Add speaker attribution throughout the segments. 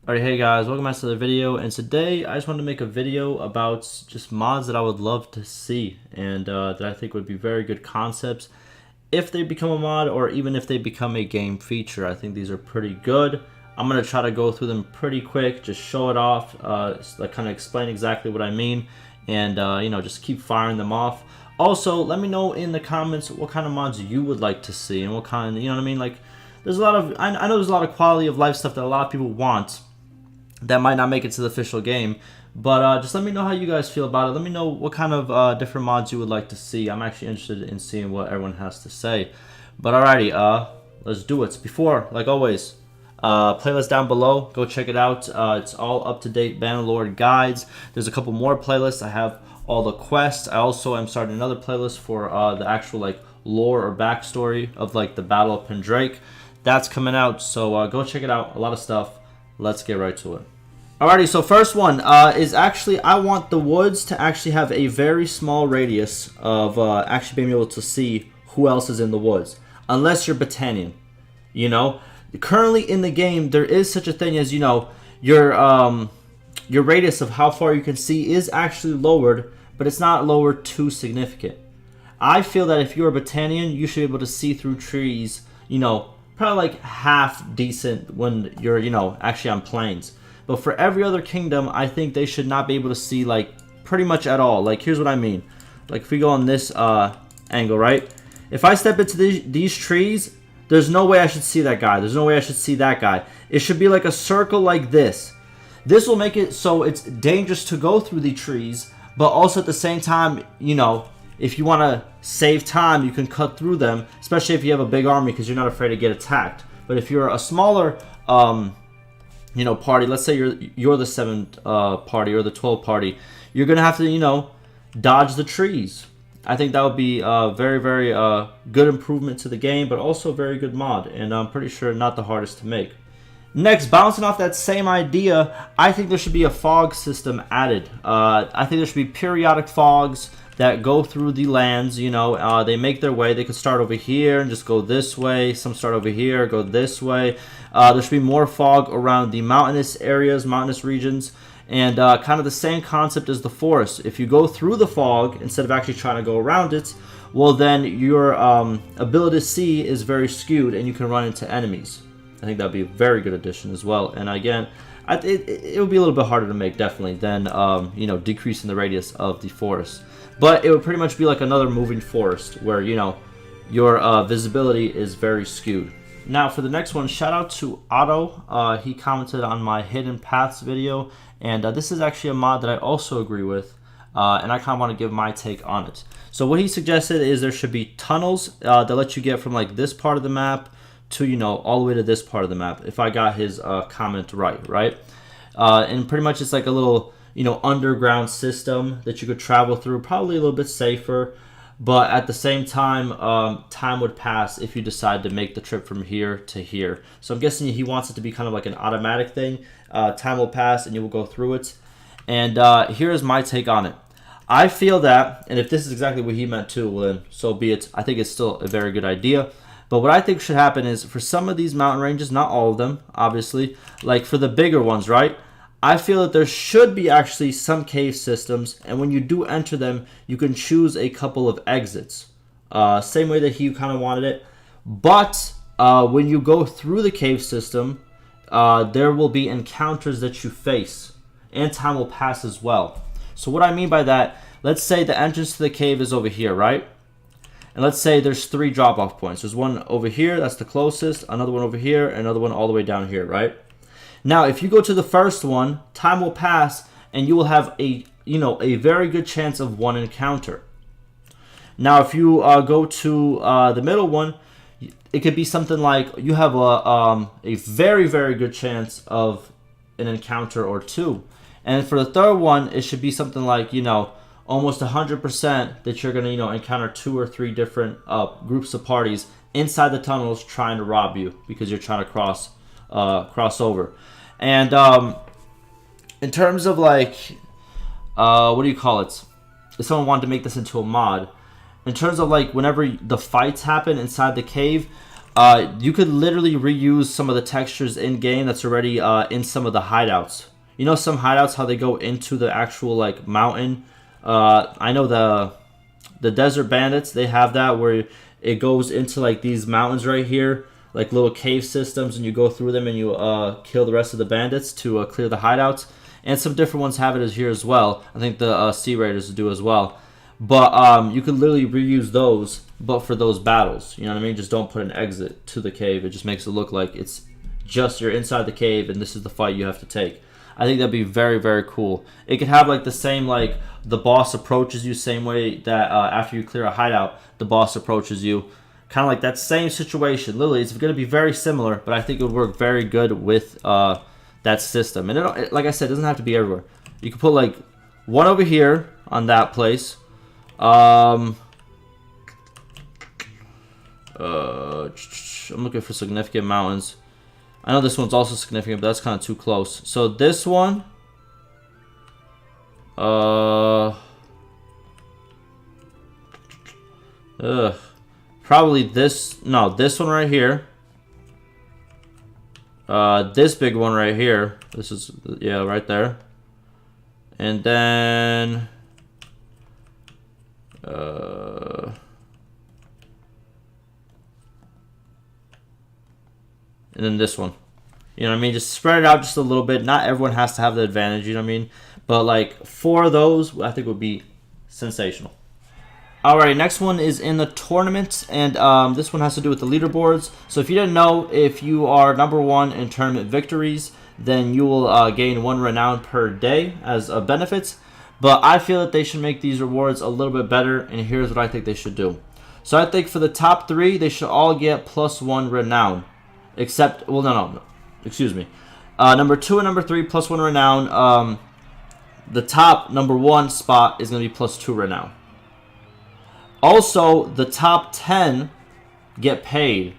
Speaker 1: Alright, hey guys, welcome back to the video, and today I just wanted to make a video about just mods that I would love to see and that I think would be very good concepts if they become a mod or even if they become a game feature. I think these are pretty good. I'm going to try to go through them pretty quick, just show it off, like kind of explain exactly what I mean, and just keep firing them off. Also, let me know in the comments what kind of mods you would like to see and what kind, you know what I mean, like there's a lot of, I know there's a lot of quality of life stuff that a lot of people want that might not make it to the official game, but just let me know how you guys feel about it. Let me know what kind of different mods you would like to see. I'm actually interested in seeing what everyone has to say. But alrighty, let's do it. Before, like always, playlist down below, go check it out. It's all up-to-date Bannerlord guides. There's a couple more playlists. I have all the quests. I also am starting another playlist for the actual like lore or backstory of like the Battle of Pendrake. That's coming out, so go check it out. A lot of stuff. Let's get right to it. Alrighty, so first one is actually, I want the woods to actually have a very small radius of actually being able to see who else is in the woods. Unless you're Battanian. You know? Currently in the game, there is such a thing as, you know, your radius of how far you can see is actually lowered, but it's not lowered too significant. I feel that if you're a Battanian, you should be able to see through trees, you know, probably like half decent when you're, you know, actually on plains. But for every other kingdom, I think they should not be able to see like pretty much at all. Like here's what I mean. Like if we go on this angle, right? If I step into these trees, there's no way I should see that guy. There's no way I should see that guy. It should be like a circle like this. This will make it so it's dangerous to go through the trees, but also at the same time, you know, if you want to save time, you can cut through them, especially if you have a big army because you're not afraid to get attacked. But if you're a smaller, you know, party, let's say you're the 7th party or the 12th party, you're going to have to, you know, dodge the trees. I think that would be a very, very good improvement to the game, but also a very good mod, and I'm pretty sure not the hardest to make. Next, bouncing off that same idea, I think there should be a fog system added. I think there should be periodic fogs that go through the lands, you know, they make their way. They could start over here and just go this way. Some start over here, go this way. There should be more fog around the mountainous areas, mountainous regions, and kind of the same concept as the forest. If you go through the fog instead of actually trying to go around it, well then your ability to see is very skewed and you can run into enemies. I think that would be a very good addition as well. And again, it would be a little bit harder to make definitely than you know, decreasing the radius of the forest. But it would pretty much be like another moving forest where, you know, your visibility is very skewed. Now for the next one, shout out to Otto. He commented on my Hidden Paths video, and this is actually a mod that I also agree with, and I kind of want to give my take on it. So what he suggested is there should be tunnels that let you get from like this part of the map to, you know, all the way to this part of the map, if I got his comment right? And pretty much it's like a little, you know, underground system that you could travel through, probably a little bit safer, but at the same time, time would pass if you decide to make the trip from here to here. So I'm guessing he wants it to be kind of like an automatic thing. Time will pass and you will go through it. And here is my take on it. I feel that, and if this is exactly what he meant too, well then so be it. I think it's still a very good idea. But what I think should happen is for some of these mountain ranges, not all of them, obviously, like for the bigger ones, right? I feel that there should be actually some cave systems, and when you do enter them, you can choose a couple of exits. Same way that he kind of wanted it. But when you go through the cave system, there will be encounters that you face, and time will pass as well. So what I mean by that, let's say the entrance to the cave is over here, right? And let's say there's 3 drop-off points. There's one over here, that's the closest, another one over here, and another one all the way down here, right? Now, if you go to the first one, time will pass, and you will have a, you know, a very good chance of one encounter. Now, if you go to the middle one, it could be something like you have a very, very good chance of an encounter or 2. And for the third one, it should be something like, you know, almost 100% that you're going to, you know, encounter 2 or 3 different groups of parties inside the tunnels trying to rob you because you're trying to cross over. And in terms of like what do you call it, if someone wanted to make this into a mod, in terms of like whenever the fights happen inside the cave, you could literally reuse some of the textures in game that's already in some of the hideouts. You know, some hideouts, how they go into the actual like mountain. I know the desert bandits, they have that where it goes into like these mountains right here, like little cave systems, and you go through them and you kill the rest of the bandits to clear the hideouts. And some different ones have it as here as well. I think the Sea Raiders do as well. But you could literally reuse those, but for those battles. You know what I mean? Just don't put an exit to the cave. It just makes it look like it's just you're inside the cave and this is the fight you have to take. I think that'd be very, very cool. It could have like the same, like the boss approaches you same way that after you clear a hideout, the boss approaches you. Kind of like that same situation. Literally, it's going to be very similar, but I think it would work very good with that system. And it, like I said, it doesn't have to be everywhere. You can put like one over here on that place. I'm looking for significant mountains. I know this one's also significant, but that's kind of too close. So this one, probably this. No, this one right here. This big one right here. This is, yeah, right there. And then and then this one. You know what I mean? Just spread it out just a little bit. Not everyone has to have the advantage, you know what I mean? But like 4 of those, I think would be sensational. Alright, next one is in the tournament, and this one has to do with the leaderboards. So if you didn't know, if you are #1 in tournament victories, then you will gain 1 renown per day as benefits. But I feel that they should make these rewards a little bit better, and here's what I think they should do. So I think for the top 3, they should all get +1 renown. Except, well, no, excuse me. Number 2 and number 3, +1 renown. The top #1 spot is going to be +2 renown. Also, the top 10 get paid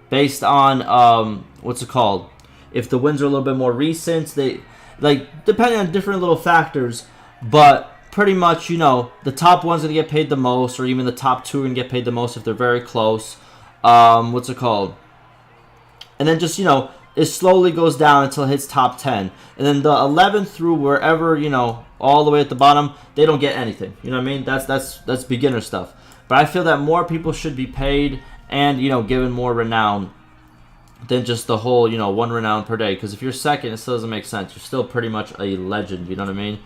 Speaker 1: based on, what's it called? If the wins are a little bit more recent, they, like, depending on different little factors, but pretty much, you know, the top one's going to get paid the most, or even the top 2 are going to get paid the most if they're very close. What's it called? And then just, you know, it slowly goes down until it hits top 10. And then the 11th through wherever, you know, all the way at the bottom, they don't get anything. You know what I mean? That's beginner stuff. But I feel that more people should be paid and, you know, given more renown than just the whole, you know, 1 renown per day. Because if you're second, it still doesn't make sense. You're still pretty much a legend, you know what I mean,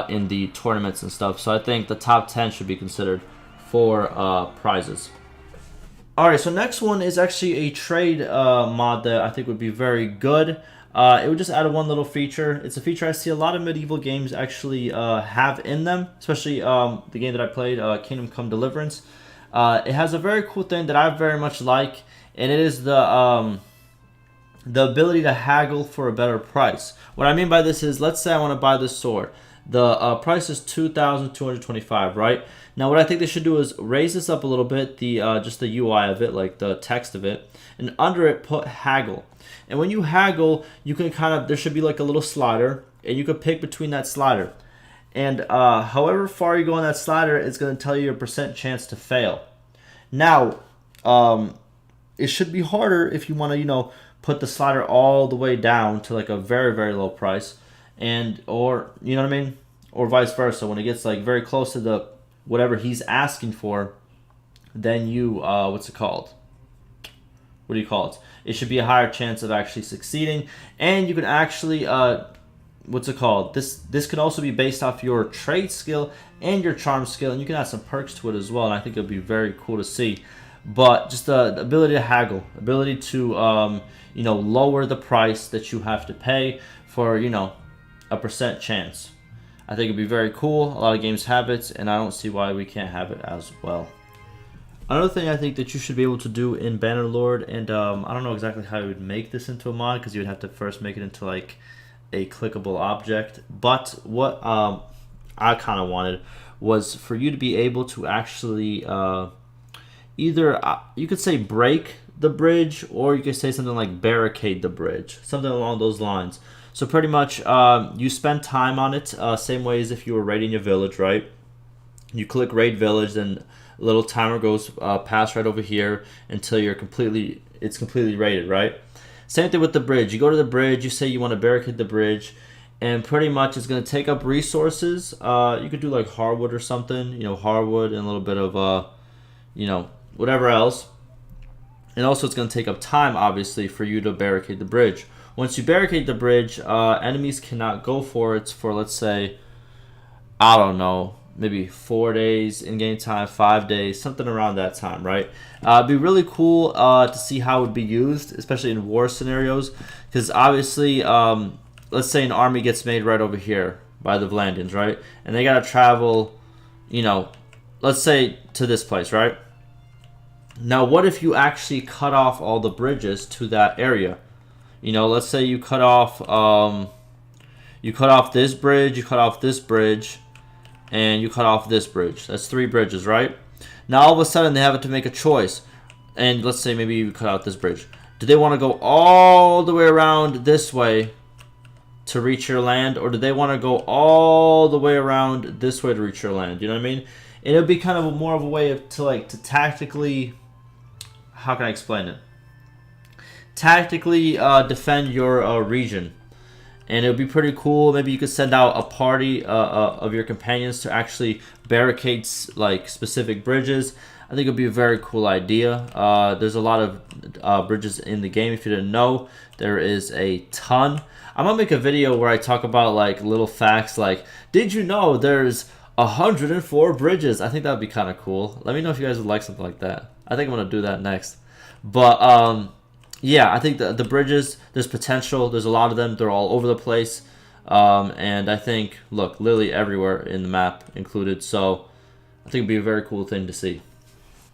Speaker 1: in the tournaments and stuff. So I think the top 10 should be considered for prizes. Alright, so next one is actually a trade mod that I think would be very good. It would just add one little feature. It's a feature I see a lot of medieval games actually have in them, especially the game that I played, Kingdom Come Deliverance. It has a very cool thing that I very much like, and it is the ability to haggle for a better price. What I mean by this is, let's say I want to buy this sword. The price is $2,225, right? Now, what I think they should do is raise this up a little bit, the just the UI of it, like the text of it, and under it put haggle. And when you haggle, you can kind of, there should be like a little slider, and you could pick between that slider. And however far you go on that slider, it's going to tell you your percent chance to fail. Now, it should be harder if you want to, you know, put the slider all the way down to like a very, very low price. And, or, you know what I mean? Or vice versa. When it gets like very close to the whatever he's asking for, then you, what's it called? What do you call it? It should be a higher chance of actually succeeding. And you can actually, what's it called? This could also be based off your trade skill and your charm skill. And you can add some perks to it as well. And I think it would be very cool to see. But just the ability to haggle, ability to, you know, lower the price that you have to pay for, you know, a percent chance. I think it'd be very cool. A lot of games have it, and I don't see why we can't have it as well. Another thing I think that you should be able to do in Bannerlord, and I don't know exactly how you would make this into a mod, because you would have to first make it into like a clickable object. But what I kind of wanted was for you to be able to actually either, you could say break the bridge, or you could say something like barricade the bridge, something along those lines. So pretty much, you spend time on it, same way as if you were raiding your village, right? You click raid village, then a little timer goes past right over here until you're completely it's completely raided, right? Same thing with the bridge. You go to the bridge, you say you want to barricade the bridge, and pretty much it's going to take up resources. You could do like hardwood or something, hardwood and a little bit of, whatever else. And also it's going to take up time, obviously, for you to barricade the bridge. Once you barricade the bridge, enemies cannot go for it for, let's say, I don't know, maybe 4 days in-game time, 5 days, something around that time, right? It'd be really cool to see how it would be used, especially in war scenarios, because obviously, let's say an army gets made right over here by the Vlandians, right? And they got to travel, let's say to this place, right? Now, what if you actually cut off all the bridges to that area? Let's say you cut off this bridge, you cut off this bridge, and you cut off this bridge. That's 3 bridges, right? Now, all of a sudden, they have to make a choice. And let's say maybe you cut out this bridge. Do they want to go all the way around this way to reach your land? Or do they want to go all the way around this way to reach your land? You know what I mean? And it would be kind of more of a way to tactically... How can I explain it? Tactically defend your region. And it would be pretty cool. Maybe you could send out a party of your companions to actually barricade like specific bridges. I think it would be a very cool idea. There's a lot of bridges in the game. If you didn't know, there is a ton. I'm gonna make a video where I talk about like little facts, like, did you know there's 104 bridges? I think that would be kind of cool. Let me know if you guys would like something like that. I think I'm gonna do that next. But yeah, I think the bridges, there's potential. There's a lot of them. They're all over the place. And I think, look, literally everywhere in the map included. So I think it'd be a very cool thing to see.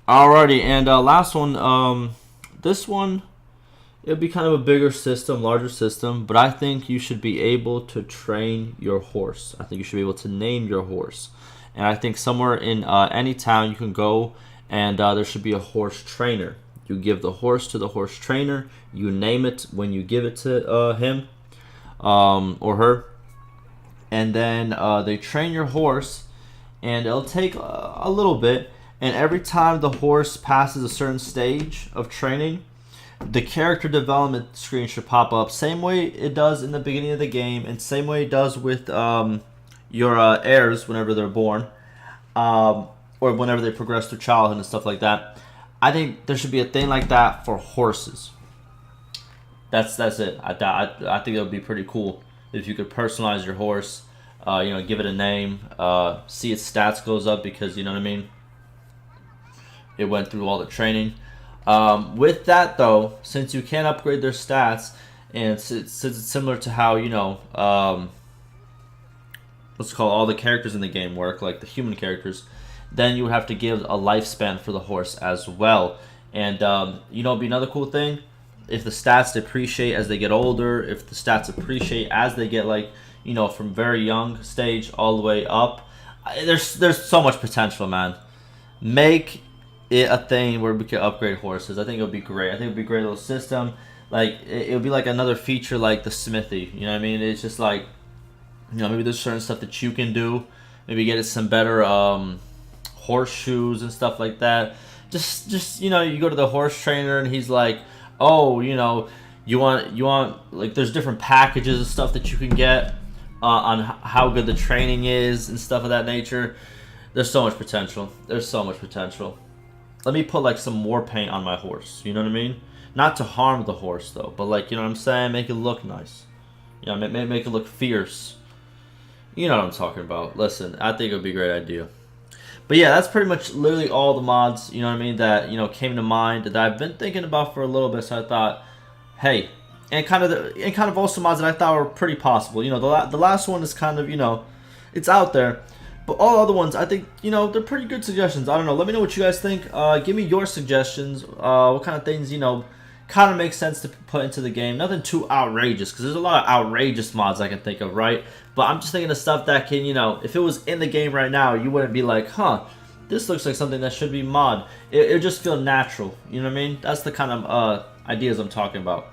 Speaker 1: Alrighty, and last one. This one, it would be kind of a bigger system, larger system. But I think you should be able to train your horse. I think you should be able to name your horse. And I think somewhere in any town you can go and there should be a horse trainer. You give the horse to the horse trainer. You name it when you give it to him or her. And then they train your horse. And it'll take a little bit. And every time the horse passes a certain stage of training, the character development screen should pop up. Same way it does in the beginning of the game. And same way it does with your heirs whenever they're born. Or whenever they progress through childhood and stuff like that. I think there should be a thing like that for horses. That's it. I think it would be pretty cool if you could personalize your horse. Give it a name. See its stats goes up because, you know what I mean? It went through all the training. With that, though, since you can't upgrade their stats, and since it's similar to how, let's call all the characters in the game work, like the human characters, then you would have to give a lifespan for the horse as well. And, it'd be another cool thing. If the stats depreciate as they get older, if the stats appreciate as they get, like, from very young stage all the way up, there's so much potential, man. Make it a thing where we can upgrade horses. I think it would be great. I think it would be a great little system. Like, it would be like another feature like the smithy. You know what I mean? It's just like, maybe there's certain stuff that you can do. Maybe get it some better, horseshoes and stuff like that. Just you go to the horse trainer and he's like, oh, you want like, there's different packages and stuff that you can get on how good the training is and stuff of that nature. There's so much potential. Let me put like some more paint on my horse. You know what I mean? Not to harm the horse though, but like, you know what I'm saying? Make it look nice. Make it look fierce. You know what I'm talking about. Listen, I think it would be a great idea. But yeah, that's pretty much literally all the mods, that, came to mind that I've been thinking about for a little bit. So I thought, hey, and kind of also mods that I thought were pretty possible. The last one is kind of, it's out there. But all other ones, I think, they're pretty good suggestions. I don't know. Let me know what you guys think. Give me your suggestions. What kind of things, kind of makes sense to put into the game. Nothing too outrageous, because there's a lot of outrageous mods I can think of, right? But I'm just thinking of stuff that can, if it was in the game right now, you wouldn't be like, huh, this looks like something that should be mod. It would just feel natural. You know what I mean? That's the kind of ideas I'm talking about.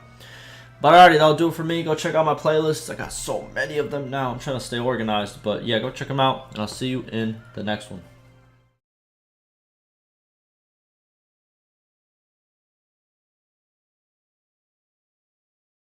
Speaker 1: But alrighty, that'll do it for me. Go check out my playlists. I got so many of them now. I'm trying to stay organized. But yeah, go check them out. And I'll see you in the next one.